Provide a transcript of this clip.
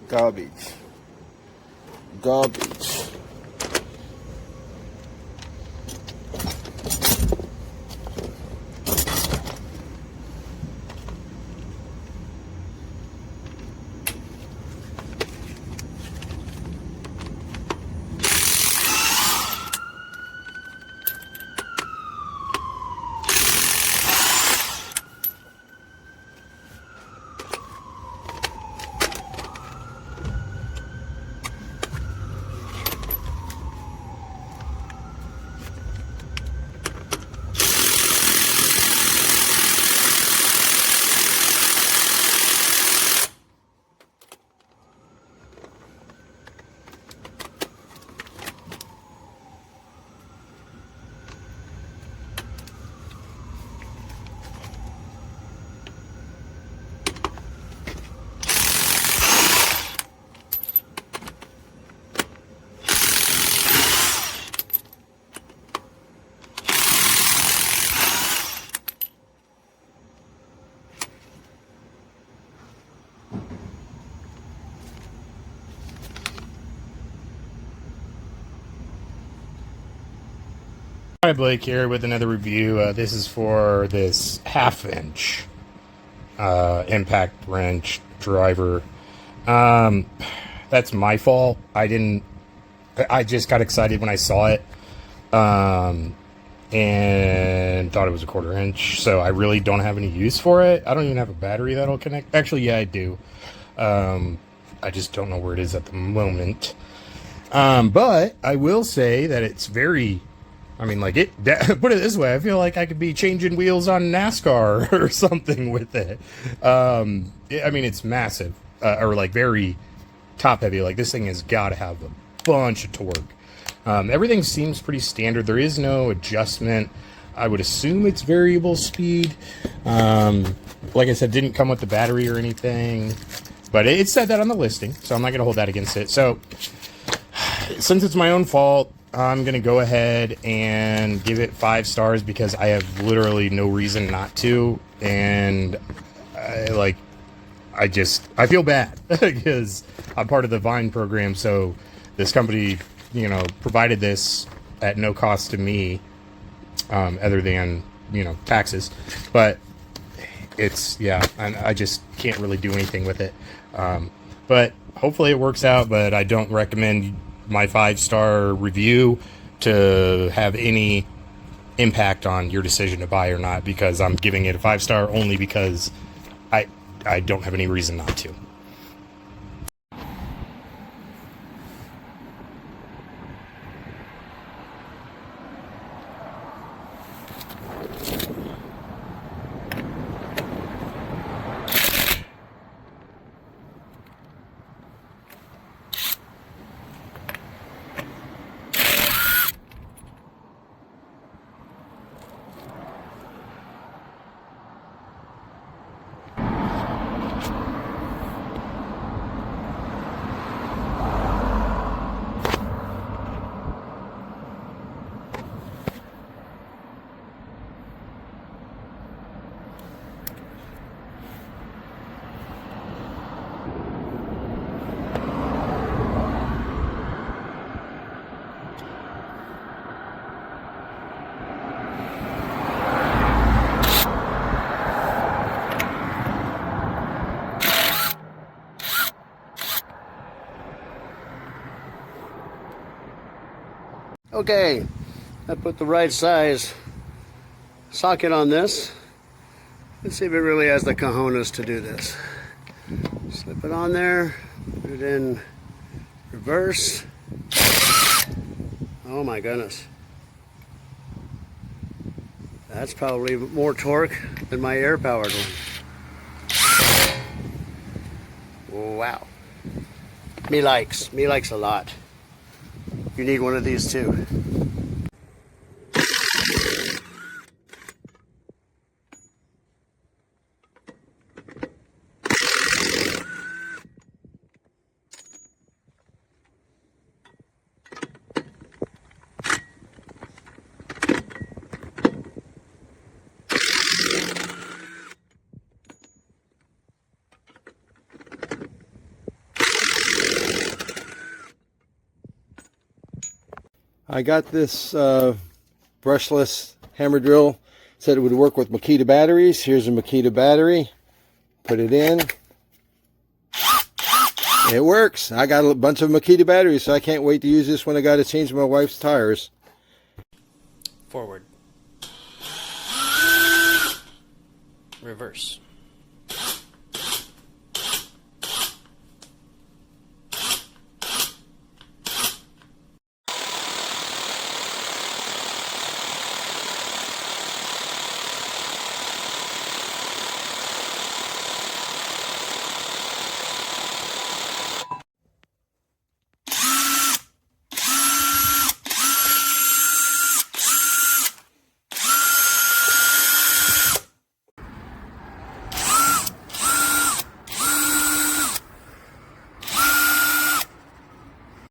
Garbage. Garbage. Hi, Blake here with another review. This is for this 1/2 inch impact wrench driver. That's my fault. I just got excited when I saw it and thought it was a 1/4 inch, so I really don't have any use for it. I don't even have a battery that'll connect. Actually, yeah, I do. I just don't know where it is at the moment. But I will say that it's very... I mean, like, put it this way, I feel like I could be changing wheels on NASCAR or something with it. I mean, it's massive, or like very top heavy. Like, this thing has got to have a bunch of torque. Everything seems pretty standard. There is no adjustment. I would assume it's variable speed. Like I said, didn't come with the battery or anything, but it said that on the listing, so I'm not going to hold that against it. So, since it's my own fault, I'm going to go ahead and give it 5 stars because I have literally no reason not to. And I feel bad because I'm part of the Vine program. So this company, you know, provided this at no cost to me, other than, you know, taxes. But it's, yeah, I just can't really do anything with it. But hopefully it works out, but I don't recommend my 5-star review to have any impact on your decision to buy or not, because I'm giving it a 5-star only because I don't have any reason not to. Okay, I put the right size socket on this. Let's see if it really has the cojones to do this. Slip it on there, put it in reverse. Oh my goodness. That's probably more torque than my air-powered one. Wow. Me likes a lot. You need one of these too. I got this brushless hammer drill. Said it would work with Makita batteries. Here's a Makita battery. Put it in. It works. I got a bunch of Makita batteries, so I can't wait to use this when I got to change my wife's tires. Forward. Reverse.